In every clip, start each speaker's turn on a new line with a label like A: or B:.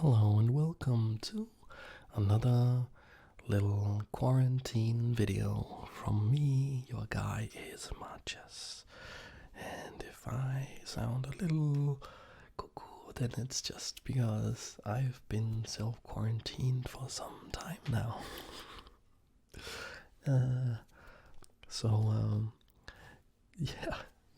A: Hello and welcome to another little quarantine video from me, your guy is Matches. And if I sound a little cuckoo, then it's just because I've been self-quarantined for some time now. uh, so, yeah.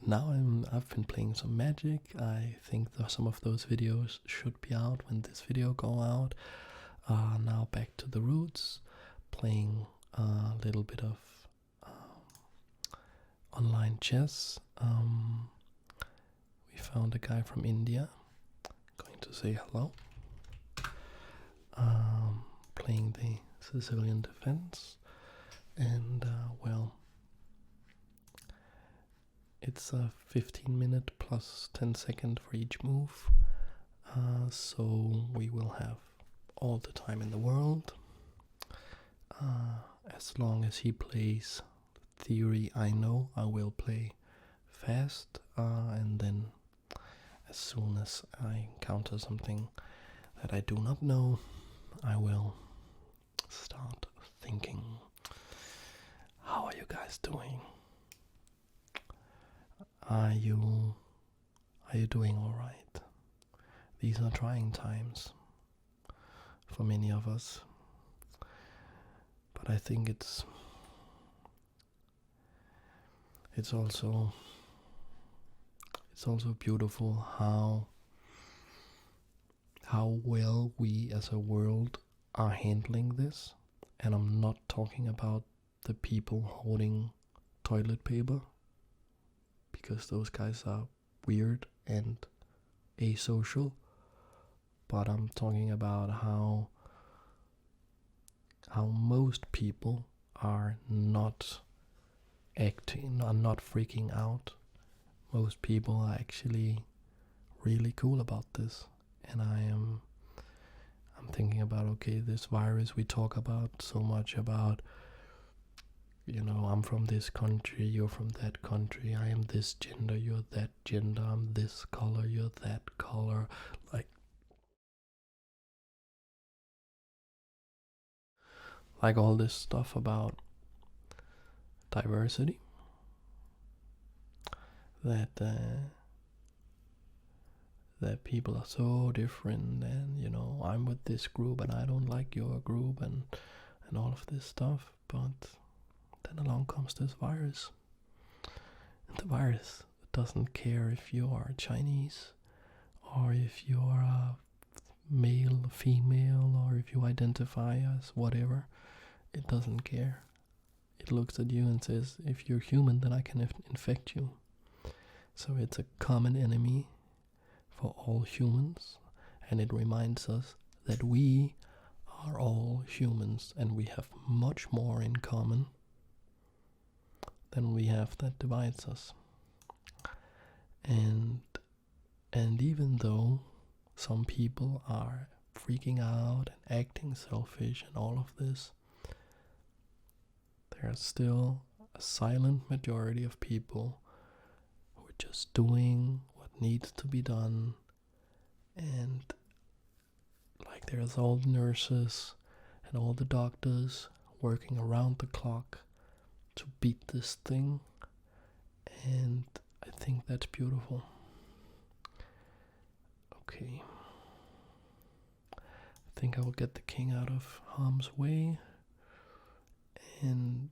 A: Now I've been playing some Magic. I think some of those videos should be out when this video go out. Now back to the roots, playing a little bit of online chess. We found a guy from India. Going to say hello. Playing the Sicilian defense, and well, it's a 15-minute plus 10-second for each move. So we will have all the time in the world. As long as he plays theory I know, I will play fast, and then as soon as I encounter something that I do not know, I will start thinking. How are you guys doing? Are you doing all right? These are trying times for many of us, but I think it's also beautiful how well we as a world are handling this. And I'm not talking about the people holding toilet paper, because those guys are weird and asocial, but I'm talking about how most people are not not freaking out. Most people are actually really cool about this, and I'm thinking about, okay, this virus we talk about so much about, I'm from this country, you're from that country, I am this gender, you're that gender, I'm this color, you're that color, like all this stuff about diversity that people are so different, and I'm with this group and I don't like your group, and all of this stuff. But then along comes this virus, and the virus doesn't care if you are Chinese or if you are a male, female, or if you identify as whatever. It doesn't care. It looks at you and says, if you're human, then I can infect you. So it's a common enemy for all humans, and it reminds us that we are all humans and we have much more in common than we have that divides us. And even though some people are freaking out and acting selfish and all of this, there's still a silent majority of people who are just doing what needs to be done. And like, there's all the nurses and all the doctors working around the clock to beat this thing, and I think that's beautiful. Okay, I think I will get the king out of harm's way and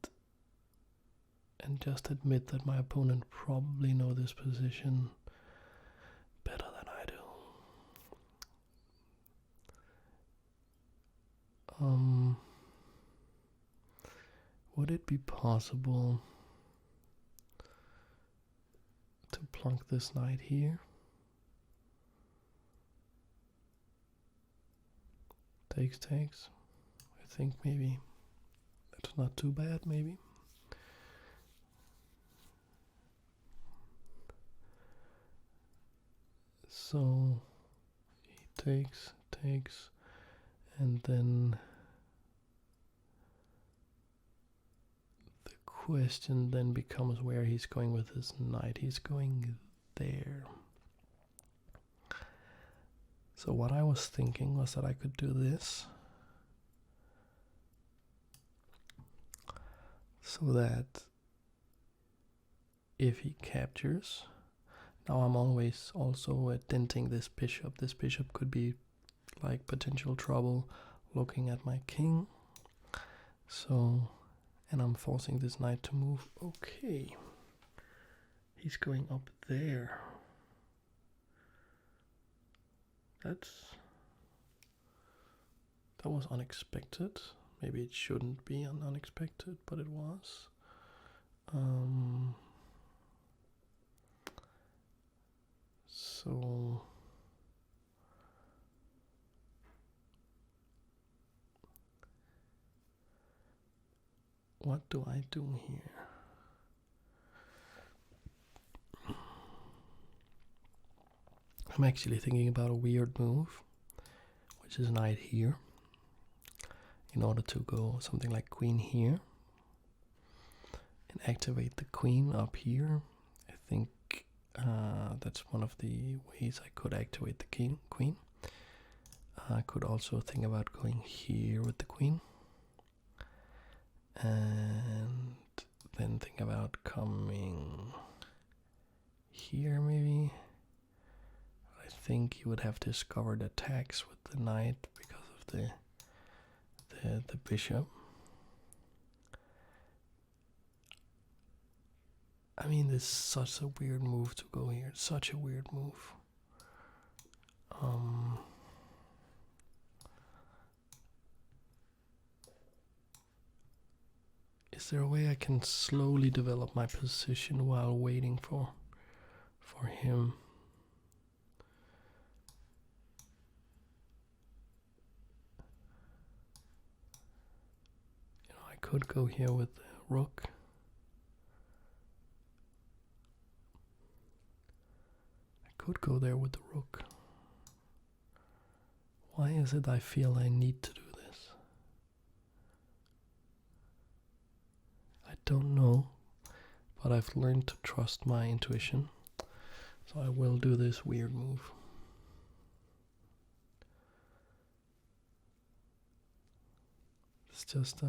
A: just admit that my opponent probably know this position better than I do. Would it be possible to plunk this knight here? Takes. I think maybe that's not too bad, maybe. So he takes, and then the question then becomes where he's going with his knight. He's going there. So what I was thinking was that I could do this. So that if he captures, now I'm always also denting this bishop. This bishop could be like potential trouble looking at my king. So, and I'm forcing this knight to move. Okay. He's going up there. That was unexpected. Maybe it shouldn't be unexpected, but it was. So what do I do here? I'm actually thinking about a weird move, which is knight here, in order to go something like queen here and activate the queen up here. I think that's one of the ways I could activate the queen. I could also think about going here with the queen, and then think about coming here maybe. I think you would have discovered attacks with the knight because of the bishop. I mean, this is such a weird move to go here. Such a weird move. Is there a way I can slowly develop my position while waiting for him? You know, I could go here with the rook. I could go there with the rook. Why is it I feel I need to do this? I don't know, but I've learned to trust my intuition, so I will do this weird move. It's just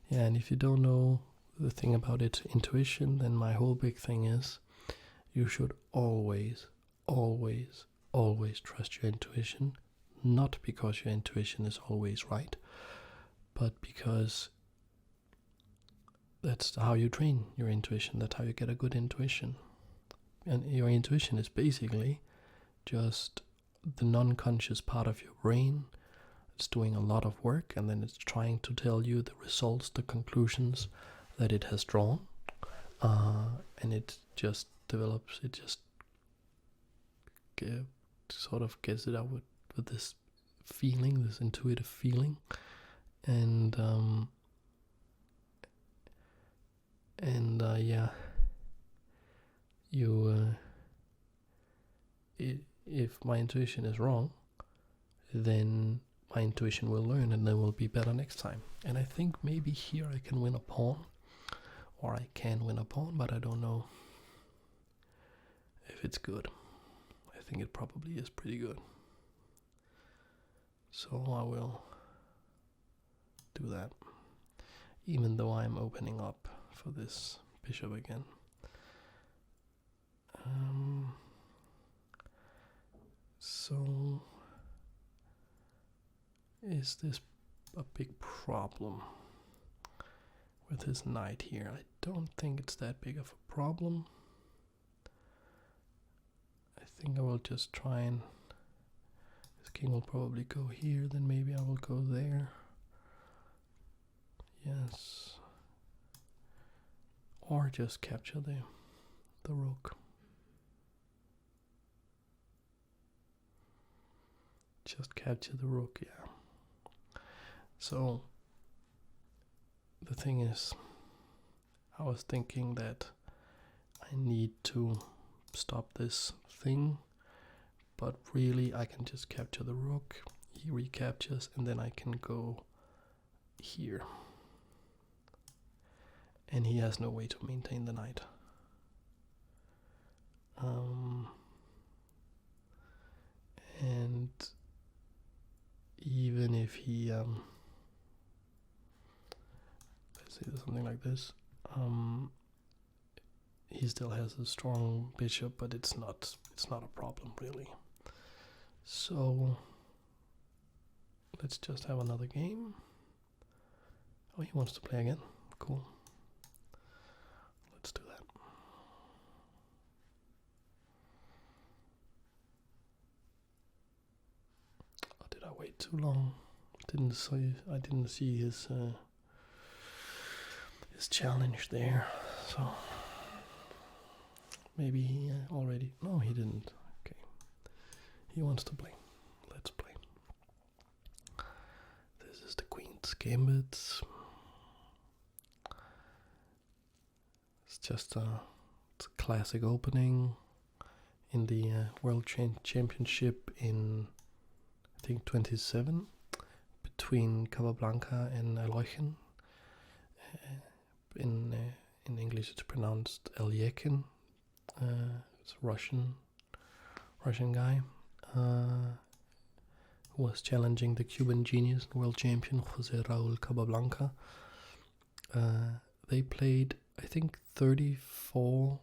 A: yeah, and if you don't know the thing about it, intuition, then my whole big thing is you should always, always, always trust your intuition, not because your intuition is always right, but because that's how you train your intuition. That's how you get a good intuition. And your intuition is basically just the non-conscious part of your brain. It's doing a lot of work, and then it's trying to tell you the results, the conclusions that it has drawn, and it just develops. It just sort of gets it out with this feeling, this intuitive feeling, and yeah, you if my intuition is wrong, then my intuition will learn, and then will be better next time. And I think maybe here I can win a pawn, or I can win a pawn, but I don't know if it's good. I think it probably is pretty good. So I will do that, even though I'm opening up for this bishop again. So is this a big problem with his knight here? I don't think it's that big of a problem. I think I will just try and his king will probably go here, then maybe I will go there. Yes. Or just capture the rook. Just capture the rook, yeah. So the thing is, I was thinking that I need to stop this thing, but really I can just capture the rook, he recaptures, and then I can go here. And he has no way to maintain the knight. he let's say something like this, he still has a strong bishop, but it's not a problem really. So let's just have another game. Oh, he wants to play again. Cool. Let's do that. Oh, did I wait too long? I didn't see his challenge there. So maybe he already. No, he didn't. Okay. He wants to play. Let's play. This is the Queen's Gambit. It's just it's a classic opening in the World Championship in, I think, 27 between Capablanca and Alochen. In English it's pronounced Alyekin. It's a Russian guy who was challenging the Cuban genius and world champion Jose Raul Capablanca. They played, I think, 34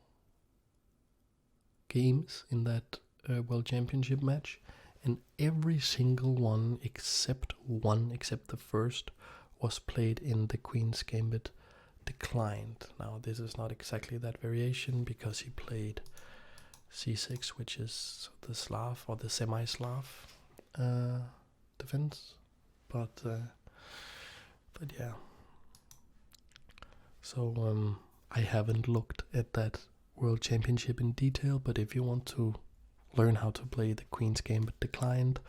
A: games in that World Championship match, and every single one except the first, was played in the Queen's Gambit declined. Now, this is not exactly that variation because he played c6, which is the Slav or the semi-Slav defense, but yeah. So I haven't looked at that World Championship in detail, but if you want to learn how to play the Queen's Gambit declined,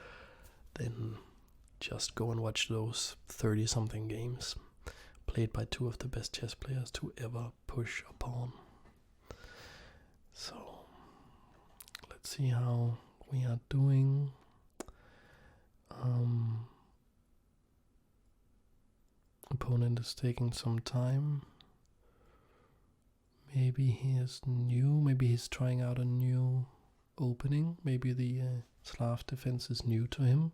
A: then just go and watch those 30-something games played by two of the best chess players to ever push a pawn. So let's see how we are doing. Opponent is taking some time. Maybe he is new. Maybe he's trying out a new opening. Maybe the Slav defense is new to him,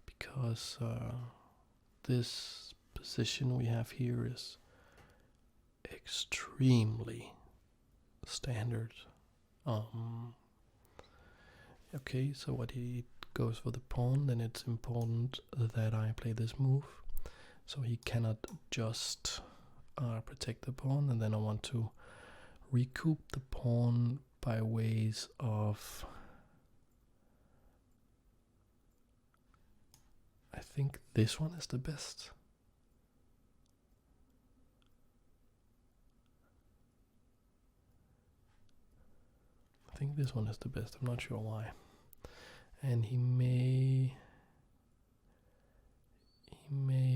A: because this position we have here is extremely standard. Okay, so what he goes for the pawn, then it's important that I play this move, so he cannot just protect the pawn, and then I want to recoup the pawn by ways of, I think this one is the best. I think this one is the best. I'm not sure why. And he may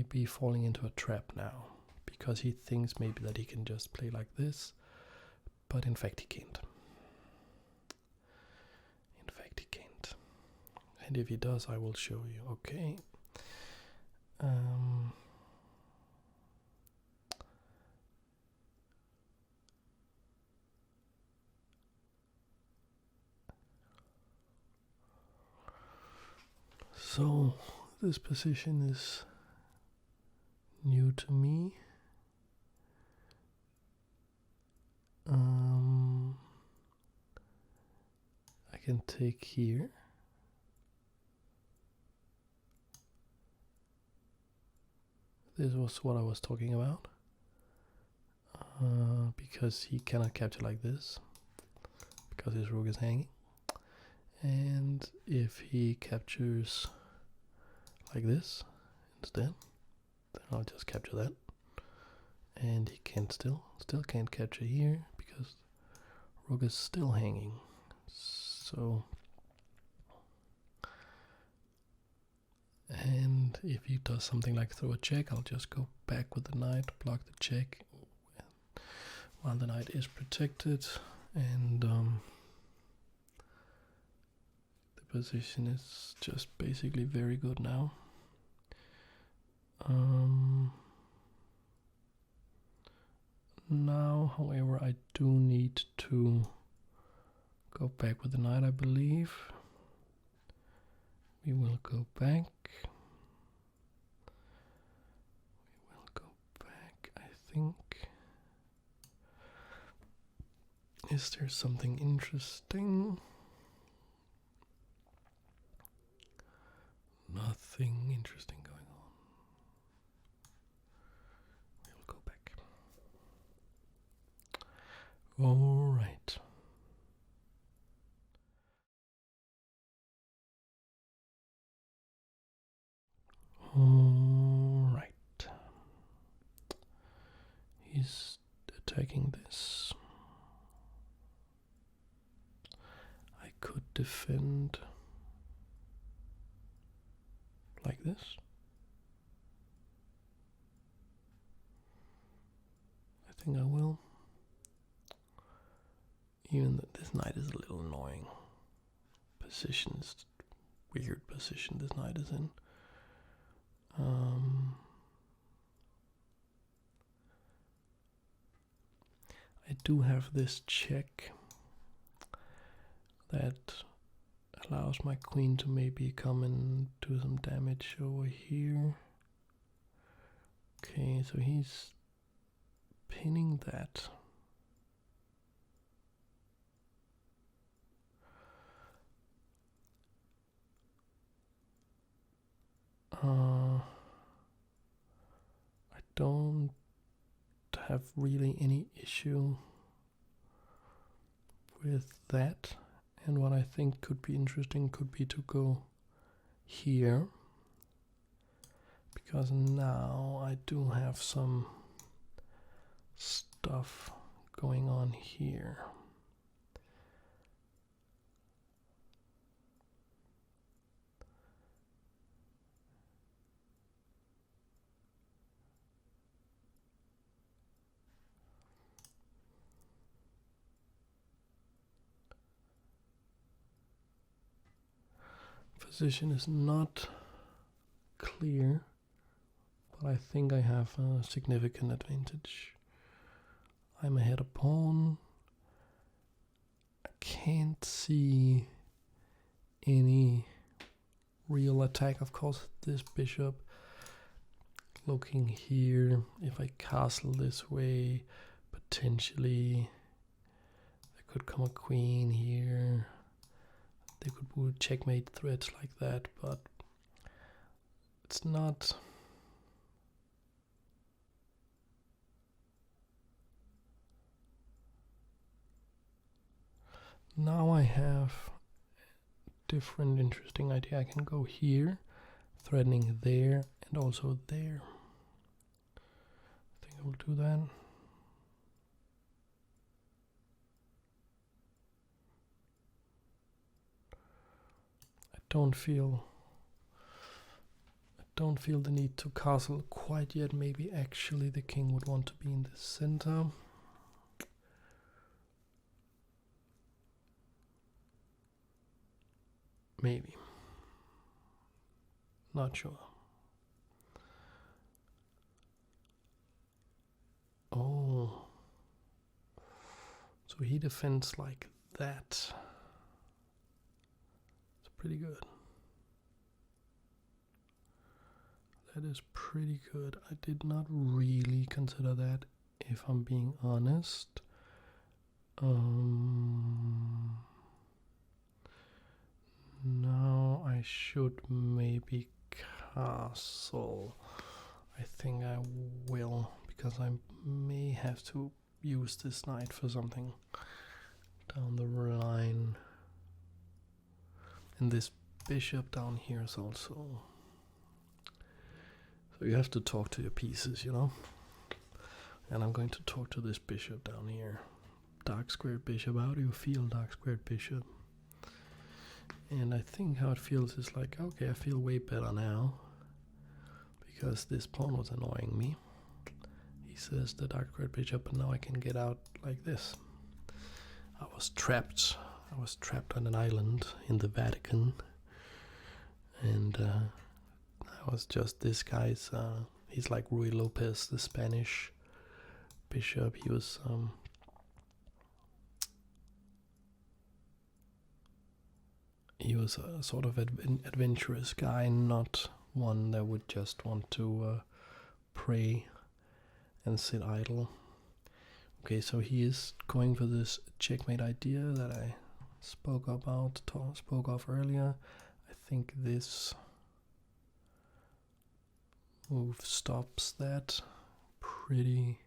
A: be falling into a trap now, because he thinks maybe that he can just play like this, but in fact he can't. And if he does, I will show you. Okay. So this position is new to me. I can take here. This was what I was talking about. Because he cannot capture like this, because his rook is hanging. And if he captures like this instead, then I'll just capture that. And he can still can't capture here because rook is still hanging. So, and if he does something like throw a check, I'll just go back with the knight, block the check while the knight is protected, and the position is just basically very good now. Now, however, I do need to go back with the knight, I believe. We will go back. think. Is there something interesting? Nothing interesting going on. We'll go back. All right. All right. He's attacking this. I could defend like this. I think I will. Even though this knight is a little annoying. Positions, weird position this knight is in. I do have this check that allows my queen to maybe come and do some damage over here. Okay, so he's pinning that. I don't have really any issue with that, and what I think could be interesting could be to go here, because now I do have some stuff going on here. Position is not clear, but I think I have a significant advantage. I'm ahead a pawn. I can't see any real attack. Of course, this bishop looking here, if I castle this way, potentially there could come a queen here. They could put checkmate threats like that, but it's not. Now I have different interesting idea. I can go here, threatening there, and also there. I think I will do that. I don't feel the need to castle quite yet. Maybe actually the king would want to be in the center. Maybe. Not sure. Oh. So he defends like that. It's pretty good. That is pretty good. I did not really consider that, if I'm being honest. Now I should maybe castle. I think I will, because I may have to use this knight for something down the line. And this bishop down here is also. So you have to talk to your pieces, you know? And I'm going to talk to this bishop down here. Dark squared bishop. How do you feel, dark squared bishop? And I think how it feels is like, okay, I feel way better now, because this pawn was annoying me. He says the dark squared bishop, and now I can get out like this. I was trapped on an island in the Vatican, and I was just this guy's. He's like Ruy Lopez, the Spanish bishop. He was a sort of adventurous guy, not one that would just want to pray and sit idle. Okay, so he is going for this checkmate idea that I spoke of earlier. I think this move stops that pretty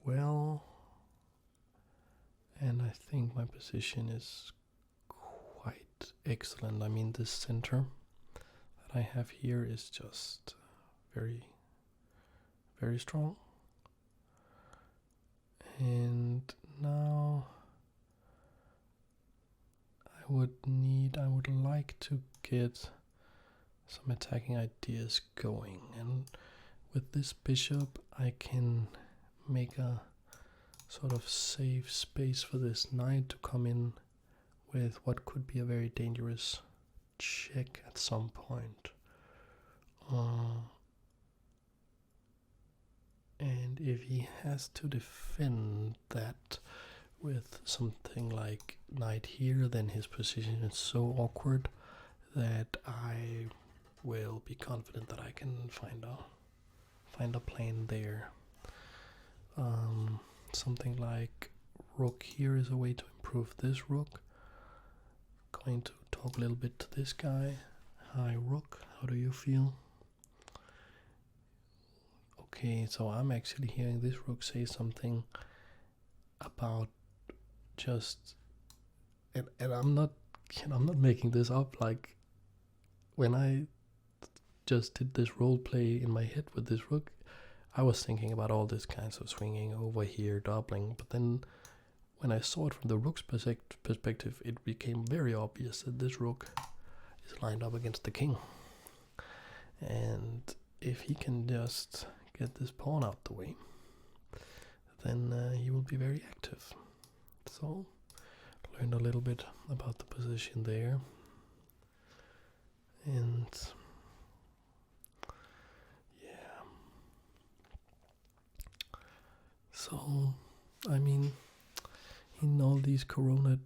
A: well, and I think my position is quite excellent. I mean, this center that I have here is just very, very strong. And now I would like to get some attacking ideas going, and with this bishop I can make a sort of safe space for this knight to come in with what could be a very dangerous check at some point. And if he has to defend that with something like knight here, then his position is so awkward that I will be confident that I can find a plan there. Something like rook here is a way to improve this rook. Going to talk a little bit to this guy. Hi rook, how do you feel? Okay, so I'm actually hearing this rook say something about just, and I'm not making this up. Like when I just did this role play in my head with this rook, I was thinking about all these kinds of swinging over here, doubling, but then when I saw it from the rook's perspective, it became very obvious that this rook is lined up against the king. And if he can just get this pawn out the way, then he will be very active. So, learned a little bit about the position there. And yeah. So, I mean, in all these Corona,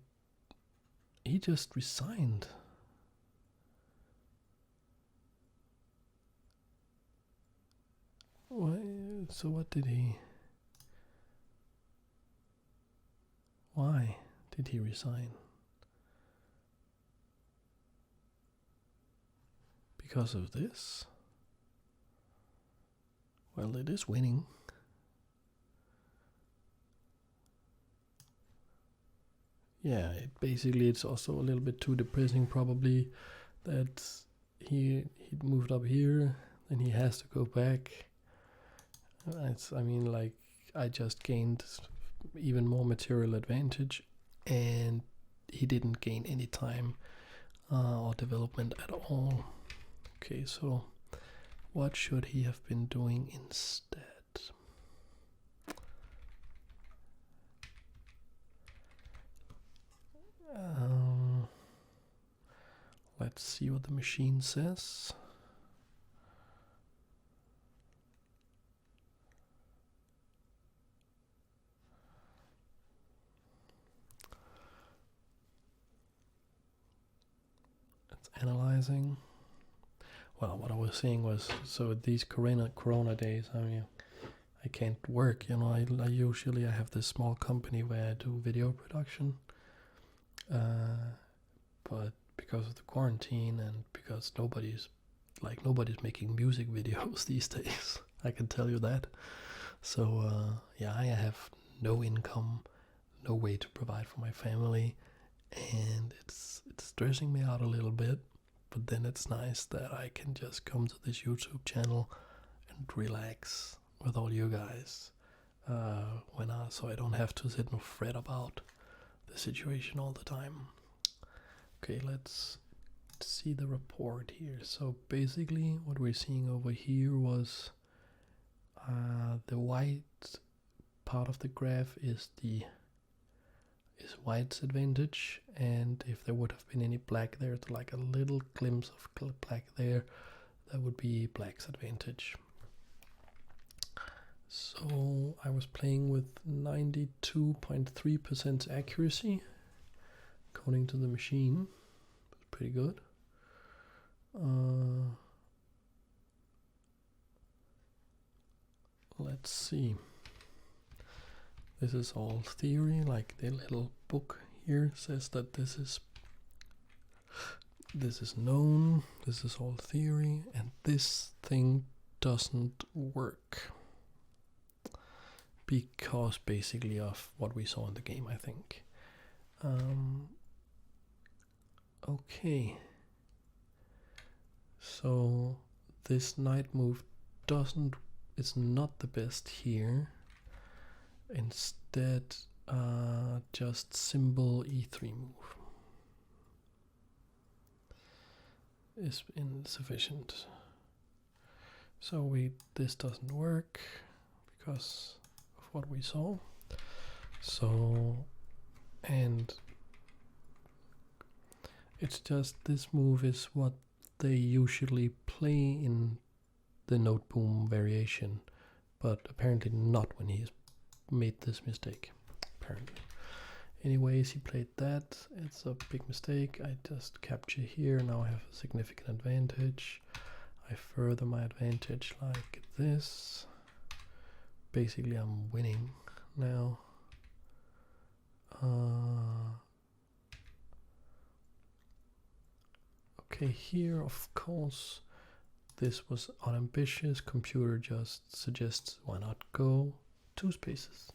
A: he just resigned. Why? So what did he? Why did he resign? Because of this? Well, it is winning. Yeah, it's also a little bit too depressing probably that he moved up here, then he has to go back. I just gained even more material advantage, and he didn't gain any time or development at all. Okay, so what should he have been doing instead? Let's see what the machine says. Analyzing. Well, what I was saying was, so these corona days, I can't work. I usually have this small company where I do video production, but because of the quarantine and because nobody's making music videos these days, I can tell you that. So I have no income, no way to provide for my family, and it's stressing me out a little bit. But then it's nice that I can just come to this YouTube channel and relax with all you guys so I don't have to sit and fret about the situation all the time. Okay, let's see the report here. So basically what we're seeing over here was the white part of the graph is white's advantage, and if there would have been any black there, it's like a little glimpse of black there, that would be black's advantage. So I was playing with 92.3% accuracy according to the machine. Pretty good. let's see. This is all theory, like the little book here says that this is known, this is all theory, and this thing doesn't work because basically of what we saw in the game, I think. Okay, so this knight move it's not the best here. Instead, just symbol e3 move is insufficient. So this doesn't work because of what we saw. So, and it's just this move is what they usually play in the note boom variation, but apparently not when he's made this mistake, apparently. Anyways, he played that. It's a big mistake. I just capture here. Now I have a significant advantage. I further my advantage like this. Basically, I'm winning now. Okay, here, of course, this was unambitious. Computer just suggests why not go 2 spaces.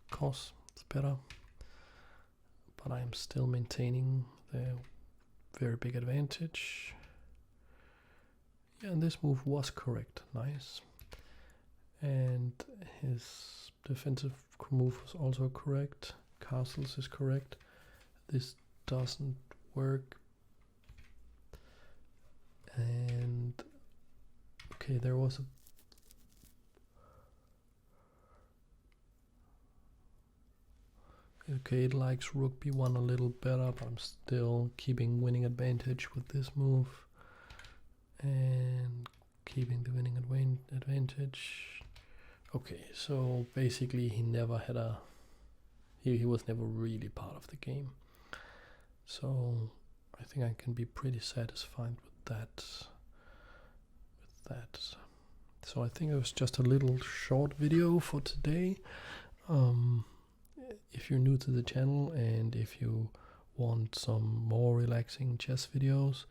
A: Of course, it's better. But I'm still maintaining the very big advantage. Yeah, and this move was correct. Nice. And his defensive move was also correct. Castles is correct. This doesn't work. And okay, there was a okay, it likes rook b1 a little better, but I'm still keeping winning advantage with this move and keeping the winning advantage. Okay, so basically he never had he was never really part of the game. So I think I can be pretty satisfied with that. So I think it was just a little short video for today. If you're new to the channel and if you want some more relaxing chess videos,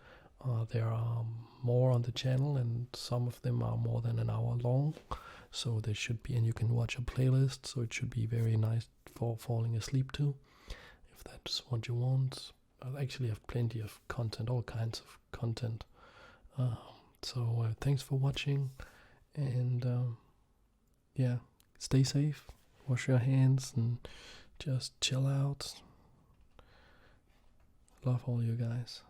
A: there are more on the channel, and some of them are more than an hour long, so they should be, and you can watch a playlist, so it should be very nice for falling asleep to, if that's what you want. I actually have plenty of content, all kinds of content. So thanks for watching, and yeah, stay safe, wash your hands, and just chill out. Love all you guys.